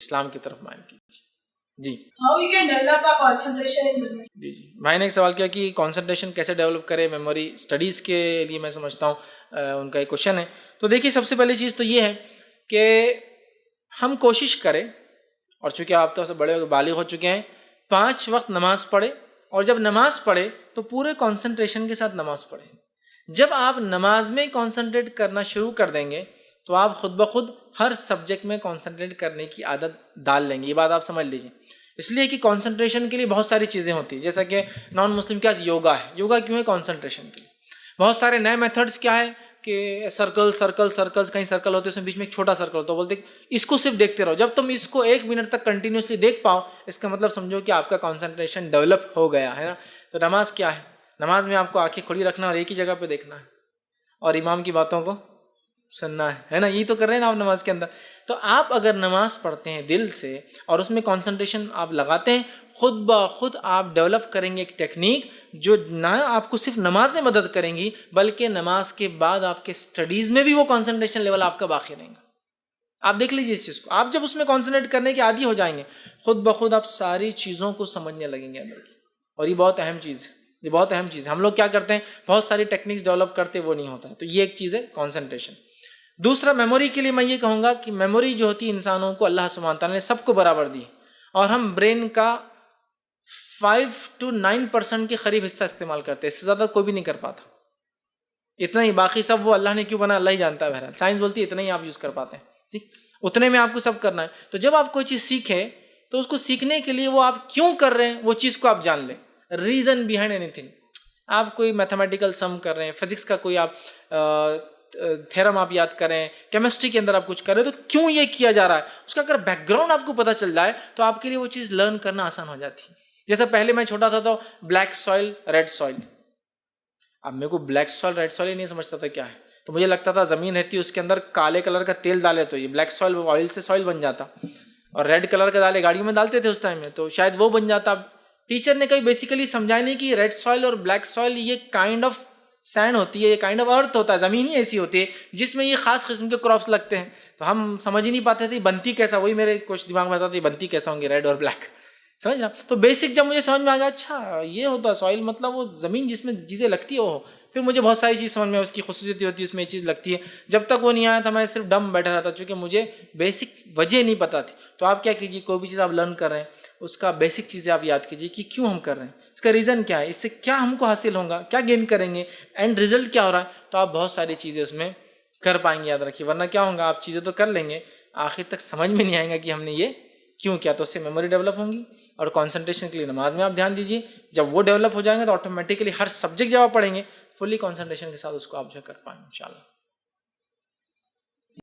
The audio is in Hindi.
इस्लाम की तरफ माइल कीजिए। जी, How we can develop our concentration in memory? जी। भाई ने एक सवाल किया कि कंसंट्रेशन कैसे डेवलप करें मेमोरी स्टडीज़ के लिए। मैं समझता हूँ उनका एक क्वेश्चन है। तो देखिए, सबसे पहली चीज़ तो ये है कि हम कोशिश करें, और चूँकि आप तो बड़े बालिग हो चुके हैं, 5 वक्त नमाज पढ़े, और जब नमाज पढ़े तो पूरे कंसंट्रेशन के साथ नमाज पढ़े। जब आप नमाज में कंसंट्रेट करना शुरू कर देंगे तो आप खुद ब खुद हर सब्जेक्ट में कंसंट्रेट करने की आदत डाल लेंगे। ये बात आप समझ लीजिए। इसलिए कि कंसंट्रेशन के लिए बहुत सारी चीज़ें होती हैं, जैसा कि नॉन मुस्लिम क्या योगा है। योगा क्यों है? कंसंट्रेशन के लिए। बहुत सारे नए मेथड्स क्या है कि सर्कल सर्कल सर्कल्स, कहीं सर्कल होते हैं उसमें बीच में एक छोटा सर्कल होता है, बोलते इसको सिर्फ देखते रहो। जब तुम इसको 1 मिनट तक कंटिन्यूसली देख पाओ, इसका मतलब समझो कि आपका कंसंट्रेशन डेवलप हो गया है ना। तो नमाज क्या है? नमाज में आपको आंखें खुली रखना और एक ही जगह पे देखना है और इमाम की बातों को सुनना है ना। यही तो कर रहे हैं ना आप नमाज के अंदर। तो आप अगर नमाज पढ़ते हैं दिल से और उसमें कंसंट्रेशन आप लगाते हैं, खुद ब खुद आप डेवलप करेंगे एक टेक्निक जो ना आपको सिर्फ नमाज में मदद करेंगी, बल्कि नमाज के बाद आपके स्टडीज़ में भी वो कंसंट्रेशन लेवल आपका बाकी रहेगा। आप देख लीजिए इस चीज़ को। आप जब उसमें कॉन्सेंट्रेट करने के आदी हो जाएंगे, खुद ब खुद आप सारी चीज़ों को समझने लगेंगे अंदर की। और ये बहुत अहम चीज़ है, ये बहुत अहम चीज़ है। हम लोग क्या करते हैं, बहुत सारी टेक्निक्स डेवलप करते हैं, वो नहीं होता है। तो ये एक चीज़ है कॉन्सेंट्रेशन। दूसरा, मेमोरी के लिए मैं ये कहूँगा कि मेमोरी जो होती है इंसानों को अल्लाह सुब्हान तआला ने सबको बराबर दी, और हम ब्रेन का 5 to 9% के करीब हिस्सा इस्तेमाल करते हैं। इससे ज़्यादा कोई भी नहीं कर पाता। इतना ही, बाकी सब वो अल्लाह ने क्यों बना अल्लाह ही जानता है। बहरहाल साइंस बोलती है इतना ही आप यूज़ कर पाते हैं। ठीक, उतने में आपको सब करना है। तो जब आप कोई चीज़ सीखे तो उसको सीखने के लिए वो आप क्यों कर रहे हैं वो चीज़ को आप जान लें, रीज़न बिहाइंड एनीथिंग। आप कोई मैथमेटिकल सम कर रहे हैं, फिजिक्स का कोई आप थ्योरम आप याद करें, केमिस्ट्री के अंदर आप कुछ कर रहे हैं, तो क्यों ये किया जा रहा है उसका अगर बैकग्राउंड आपको पता चल जाए तो आपके लिए वो चीज़ लर्न करना आसान हो जाती है। जैसे पहले मैं छोटा था तो ब्लैक सॉइल रेड सॉइल, अब मेरे को ब्लैक सॉइल रेड सॉइल ही नहीं समझता था क्या है। तो मुझे लगता था ज़मीन रहती है उसके अंदर काले कलर का तेल डाले तो ये ब्लैक सॉइल ऑयल से सॉइल बन जाता, और रेड कलर का डाले गाड़ियों में डालते थे उस टाइम में तो शायद वो बन जाता। टीचर ने कहीं बेसिकली समझाया नहीं कि रेड सॉइल और ब्लैक सॉइल ये काइंड ऑफ सैंड होती है, ये काइंड ऑफ अर्थ होता है, ज़मीन ही ऐसी होती है जिसमें ये खास किस्म के क्रॉप्स लगते हैं। तो हम समझ ही नहीं पाते थे बनती कैसा, वही मेरे कुछ दिमाग में आता था बनती कैसा होंगे रेड और ब्लैक, समझ ना। तो बेसिक जब मुझे समझ में आ गया अच्छा ये होता है सॉइल, मतलब वो ज़मीन जिसमें चीज़ें लगती है वो, फिर मुझे बहुत सारी चीज़ समझ में उसकी खुसूसियत होती है, उसमें ये चीज़ लगती है। जब तक वो नहीं आया था मैं सिर्फ डम बैठा रहता क्योंकि मुझे बेसिक वजह नहीं पता थी। तो आप क्या कीजिए, कोई भी चीज़ आप लर्न कर रहे हैं उसका बेसिक चीज़ें आप याद कीजिए कि क्यों हम कर रहे हैं, इसका रीज़न क्या है, इससे क्या हमको हासिल होगा, क्या गेन करेंगे, एंड रिजल्ट क्या हो रहा है। तो आप बहुत सारी चीज़ें उसमें कर पाएंगे, याद रखिए। वरना क्या होगा, आप चीज़ें तो कर लेंगे, आखिर तक समझ में नहीं आएगा कि हमने ये क्यों किया। तो उससे मेमोरी डेवलप होंगी। और कंसंट्रेशन के लिए नमाज में आप ध्यान दीजिए, जब वो डेवलप हो जाएंगे तो ऑटोमेटिकली हर सब्जेक्ट जब आप पढ़ेंगे फुल्ली कंसंट्रेशन के साथ उसको आप जो कर पाएंगे इंशाल्लाह।